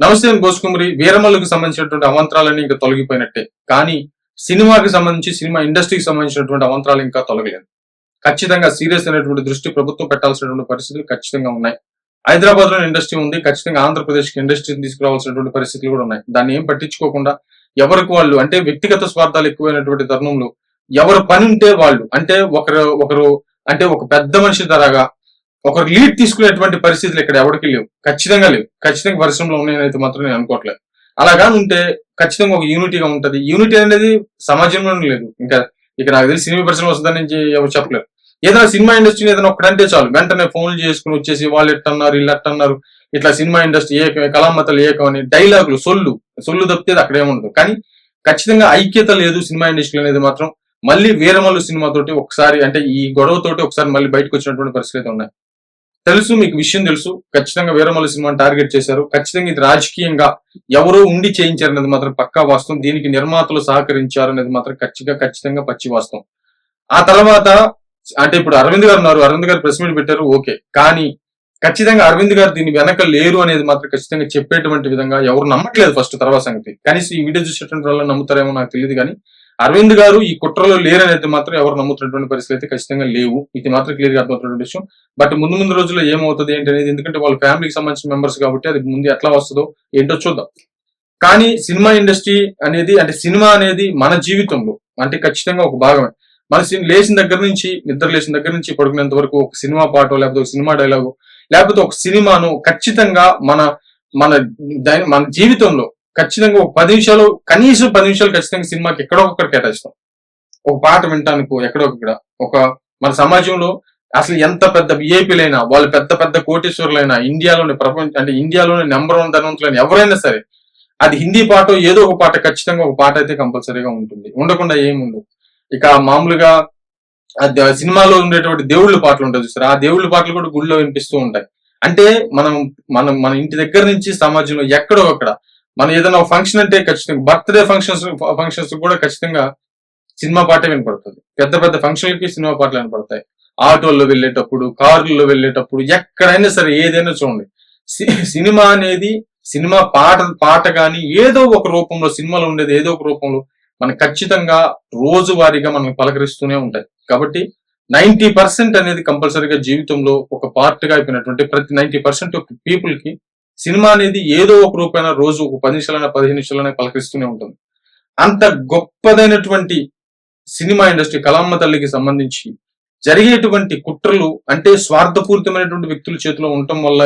నమస్తే బోసుకుమరి వీరమల్లుకు సంబంధించినటువంటి అవంతరాలన్నీ ఇంకా తొలగిపోయినట్టే. కానీ సినిమాకి సంబంధించి సినిమా ఇండస్ట్రీకి సంబంధించినటువంటి అవంతరాలు ఇంకా తొలగలేదు. ఖచ్చితంగా సీరియస్ అయినటువంటి దృష్టి ప్రభుత్వం పెట్టాల్సినటువంటి పరిస్థితులు ఖచ్చితంగా ఉన్నాయి. హైదరాబాద్ లో ఇండస్ట్రీ ఉంది, ఖచ్చితంగా ఆంధ్రప్రదేశ్ కి ఇండస్ట్రీని తీసుకురావాల్సినటువంటి పరిస్థితులు కూడా ఉన్నాయి. దాన్ని ఏం పట్టించుకోకుండా ఎవరికి వాళ్ళు అంటే వ్యక్తిగత స్వార్థాలు ఎక్కువైనటువంటి తరుణంలో ఎవరు పని ఉంటే వాళ్ళు అంటే ఒకరు అంటే ఒక పెద్ద మనిషి ధరగా ఒకరు లీడ్ తీసుకునేటువంటి పరిస్థితులు ఇక్కడ ఎవరికి లేవు, ఖచ్చితంగా లేవు. ఖచ్చితంగా పరిశ్రమలో ఉన్నాయని అయితే మాత్రం నేను అనుకోవట్లేదు. అలాగా ఉంటే ఖచ్చితంగా ఒక యూనిటీగా ఉంటది. యూనిటీ అనేది సమాజంలో లేదు. ఇంకా ఇక్కడ నాకు తెలిసి సినిమా పరిశ్రమ వస్తుందని ఎవరు చెప్పలేరు. ఏదైనా సినిమా ఇండస్ట్రీని ఏదైనా ఒక్కడంటే చాలు వెంటనే ఫోన్లు చేసుకుని వచ్చేసి వాళ్ళు ఎట్టన్నారు వీళ్ళు ఎట్టన్నారు, ఇట్లా సినిమా ఇండస్ట్రీ ఏకమే కళామతలు ఏకం అని డైలాగులు సొల్లు తప్పితే అక్కడ ఏముండదు. కానీ ఖచ్చితంగా ఐక్యత లేదు సినిమా ఇండస్ట్రీ అనేది మాత్రం. మళ్ళీ వీరమల్లు సినిమాతోటి ఒకసారి అంటే ఈ గొడవతోటి ఒకసారి మళ్ళీ బయటకు వచ్చినటువంటి పరిస్థితి ఉన్నాయి. తెలుసు, మీకు విషయం తెలుసు. ఖచ్చితంగా వీరమల్లు సినిమాని టార్గెట్ చేశారు. ఖచ్చితంగా ఇది రాజకీయంగా ఎవరో ఉండి చేయించారు అనేది మాత్రం పక్కా వాస్తవం. దీనికి నిర్మాతలు సహకరించారు అనేది మాత్రం ఖచ్చితంగా పచ్చి వాస్తవం. ఆ తర్వాత అంటే ఇప్పుడు అరవింద్ గారు ఉన్నారు, అరవింద్ గారు ప్రెస్ మీట్ పెట్టారు, ఓకే. కానీ ఖచ్చితంగా అరవింద్ గారు దీని వెనక లేరు అనేది మాత్రం ఖచ్చితంగా చెప్పేటువంటి విధంగా ఎవరు నమ్మట్లేదు ఫస్ట్ తర్వాత సంగతి. కనీసం ఈ వీడియో చూసేటువంటి వాళ్ళు నమ్ముతారేమో నాకు తెలియదు. కానీ అరవింద్ గారు ఈ కుట్రలో లేరనేది మాత్రం ఎవరు నమ్ముతున్నటువంటి పరిస్థితి అయితే ఖచ్చితంగా లేవు. ఇది మాత్రం క్లియర్ గా అర్థమవుతున్న విషయం. బట్ ముందు రోజుల్లో ఏమవుతుంది ఏంటి అనేది, ఎందుకంటే వాళ్ళ ఫ్యామిలీకి సంబంధించిన మెంబర్స్ కాబట్టి అది ముందు ఎట్లా వస్తుందో ఏంటో చూద్దాం. కానీ సినిమా ఇండస్ట్రీ అనేది అంటే సినిమా అనేది మన జీవితంలో అంటే ఖచ్చితంగా ఒక భాగమే. మన లేచిన దగ్గర నుంచి నిద్ర లేచిన దగ్గర నుంచి పడుకునేంత వరకు ఒక సినిమా పాటో లేకపోతే ఒక సినిమా డైలాగో లేకపోతే ఒక సినిమాను ఖచ్చితంగా మన మన మన జీవితంలో ఖచ్చితంగా ఒక 10 నిమిషాలు కనీసం 10 నిమిషాలు ఖచ్చితంగా సినిమాకి ఎక్కడో ఒకటి కేటాయిస్తాం. ఒక పాట వినటానికి ఎక్కడో ఒకక్కడ ఒక మన సమాజంలో అసలు ఎంత పెద్ద విఐపీలైనా వాళ్ళు పెద్ద కోటీశ్వరులైనా ఇండియాలోని ప్రపంచం అంటే ఇండియాలోని నెంబర్ 1 ధనవంతులైన ఎవరైనా సరే అది హిందీ పాట ఏదో ఒక పాట ఖచ్చితంగా ఒక పాట అయితే కంపల్సరీగా ఉంటుంది, ఉండకుండా ఏముండదు. ఇక మామూలుగా సినిమాలో ఉండేటువంటి దేవుళ్ళ పాటలు ఉంటాయి చూస్తారు, ఆ దేవుళ్ళ పాటలు కూడా గుళ్ళో వినిపిస్తూ ఉంటాయి. అంటే మన ఇంటి దగ్గర నుంచి సమాజంలో ఎక్కడో అక్కడ మనం ఏదైనా ఫంక్షన్ అంటే ఖచ్చితంగా బర్త్డే ఫంక్షన్స్ కూడా ఖచ్చితంగా సినిమా పాటే వినపడుతుంది. పెద్ద ఫంక్షన్లకి సినిమా పాటలు వినపడతాయి. ఆటోల్లో వెళ్ళేటప్పుడు, కారుల్లో వెళ్ళేటప్పుడు, ఎక్కడైనా సరే ఏదైనా చూడండి సినిమా అనేది సినిమా పాట కానీ ఏదో ఒక రూపంలో సినిమాలో ఉండేది ఏదో ఒక రూపంలో మనకు ఖచ్చితంగా రోజువారీగా మనం పలకరిస్తూనే ఉంటాయి. కాబట్టి 90% అనేది కంపల్సరీగా జీవితంలో ఒక పార్ట్ గా అయిపోయినటువంటి ప్రతి 90% పీపుల్ కి సినిమా అనేది ఏదో ఒక రూపైన రోజు ఒక 10 నిమిషాలైనా 15 నిమిషాలైనా పలకరిస్తూనే ఉంటుంది. అంత గొప్పదైనటువంటి సినిమా ఇండస్ట్రీ కళామ్మ తల్లికి సంబంధించి జరిగేటువంటి కుట్రలు అంటే స్వార్థపూరితమైనటువంటి వ్యక్తుల చేతిలో ఉండటం వల్ల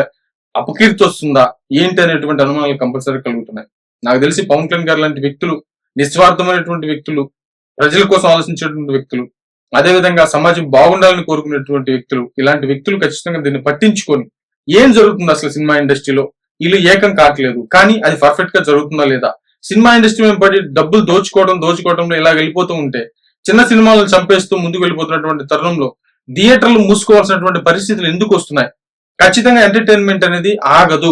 అపకీర్తి వస్తుందా ఏంటి అనేటువంటి అనుమానాలు కంపల్సరీ కలుగుతున్నాయి. నాకు తెలిసి పవన్ కళ్యాణ్ గారు లాంటి వ్యక్తులు నిస్వార్థమైనటువంటి వ్యక్తులు, ప్రజల కోసం ఆలోచించేటువంటి వ్యక్తులు, అదేవిధంగా సమాజం బాగుండాలని కోరుకునేటువంటి వ్యక్తులు, ఇలాంటి వ్యక్తులు ఖచ్చితంగా దీన్ని పట్టించుకొని ఏం జరుగుతుంది అసలు సినిమా ఇండస్ట్రీలో వీళ్ళు ఏకం కావట్లేదు, కానీ అది పర్ఫెక్ట్ గా జరుగుతుందా లేదా, సినిమా ఇండస్ట్రీ మీద పడి డబ్బులు దోచుకోవడంలో ఇలా వెళ్ళిపోతూ ఉంటే చిన్న సినిమాలను చంపేస్తూ ముందుకు వెళ్ళిపోతున్నటువంటి తరుణంలో థియేటర్లు మూసుకోవాల్సినటువంటి పరిస్థితులు ఎందుకు వస్తున్నాయి? ఖచ్చితంగా ఎంటర్టైన్మెంట్ అనేది ఆగదు.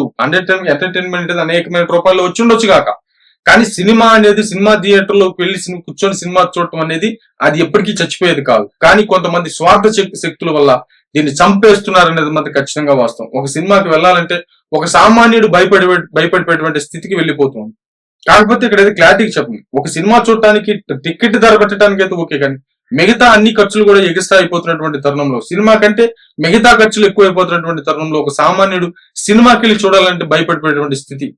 ఎంటర్టైన్మెంట్ అనేది అనేకమైన రూపాయలు వచ్చి ఉండొచ్చు కాక, కానీ సినిమా అనేది సినిమా థియేటర్లోకి వెళ్ళి కూర్చొని సినిమా చూడటం అనేది అది ఎప్పటికీ చచ్చిపోయేది కాదు. కానీ కొంతమంది స్వార్థ శక్తుల వల్ల దీన్ని చంపేస్తున్నారు అనేది మాత్రం ఖచ్చితంగా వాస్తవం. ఒక సినిమాకి వెళ్ళాలంటే ఒక సామాన్యుడు భయపడిపోయేటువంటి స్థితికి వెళ్ళిపోతుంది. కాకపోతే ఇక్కడ అయితే క్లారిటీకి చెప్పండి, ఒక సినిమా చూడటానికి టికెట్ ధర పెట్టడానికి అయితే ఓకే, కానీ మిగతా అన్ని ఖర్చులు కూడా ఎగిస్తా అయిపోతున్నటువంటి తరుణంలో సినిమా కంటే మిగతా ఖర్చులు ఎక్కువ అయిపోతున్నటువంటి తరుణంలో ఒక సామాన్యుడు సినిమాకి వెళ్ళి చూడాలంటే భయపడిపోయేటువంటి స్థితి.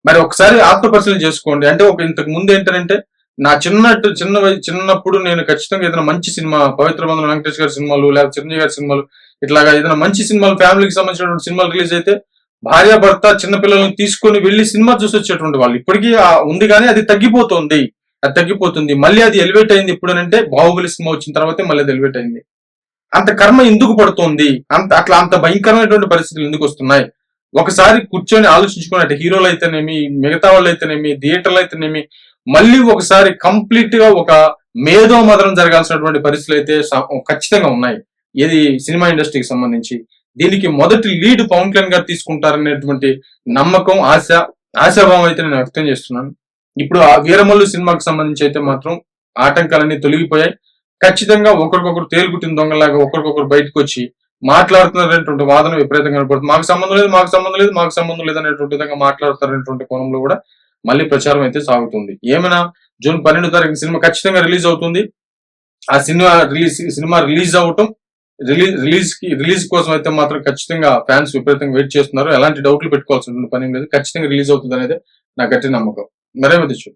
మరి ఒకసారి ఆత్మ పరిశీలన చేసుకోండి. అంటే ఒక ఇంతకు ముందు ఏంటంటే నా చిన్నప్పుడు నేను ఖచ్చితంగా ఏదైనా మంచి సినిమా పవిత్ర బంధం వెంకటేష్ గారి సినిమాలు లేదా చిరంజీవి గారి సినిమాలు ఇట్లాగా ఏదైనా మంచి సినిమాలు ఫ్యామిలీకి సంబంధించినటువంటి సినిమాలు రిలీజ్ అయితే భార్య భర్త చిన్నపిల్లలను తీసుకొని వెళ్లి సినిమా చూసి వచ్చేటువంటి వాళ్ళు ఇప్పటికీ ఉంది, కానీ అది తగ్గిపోతుంది. మళ్ళీ అది ఎలివేట్ అయింది ఇప్పుడు అంటే బాహుబలి సినిమా వచ్చిన తర్వాతే మళ్ళీ అది ఎలివేట్ అయింది. అంత కర్మ ఎందుకు పడుతోంది? అంత భయంకరమైనటువంటి పరిస్థితులు ఎందుకు వస్తున్నాయి? ఒకసారి కూర్చొని ఆలోచించుకుని అంటే హీరోలు అయితేనేమి, మిగతా వాళ్ళు అయితేనేమి, థియేటర్లు అయితేనేమి మళ్ళీ ఒకసారి కంప్లీట్ గా ఒక మేధోమదనం జరగాల్సినటువంటి పరిస్థితులు అయితే ఖచ్చితంగా ఉన్నాయి. ఏది సినిమా ఇండస్ట్రీకి సంబంధించి దీనికి మొదటి లీడ్ పవన్ కళ్యాణ్ గారు తీసుకుంటారనేటువంటి నమ్మకం, ఆశాభావం అయితే నేను వ్యక్తం చేస్తున్నాను. ఇప్పుడు ఆ వీరమల్లు సినిమాకి సంబంధించి అయితే మాత్రం ఆటంకాలన్నీ తొలగిపోయాయి. ఖచ్చితంగా ఒకరికొకరు తేలుకుట్టిన దొంగలాగా ఒకరికొకరు బయటకు వచ్చి మాట్లాడుతున్నటువంటి వాదన విపరీతంగా కనపడుతుంది. మాకు సంబంధం లేదు, మాకు సంబంధం లేదు, మాకు సంబంధం లేదు అనేటువంటి విధంగా మాట్లాడుతారనేటువంటి కోణంలో కూడా మళ్ళీ ప్రచారం అయితే సాగుతుంది. ఏమైనా జూన్ 12వ తారీఖు సినిమా ఖచ్చితంగా రిలీజ్ అవుతుంది. ఆ సినిమా రిలీజ్ అవటం రిలీజ్ కోసం అయితే మాత్రం ఖచ్చితంగా ఫ్యాన్స్ విపరీతంగా వెయిట్ చేస్తున్నారు. ఎలాంటి డౌట్లు పెట్టుకోవాల్సిన పని లేదు. ఖచ్చితంగా రిలీజ్ అవుతుంది అనేది నా గట్టి నమ్మకం. మరేమో తెచ్చు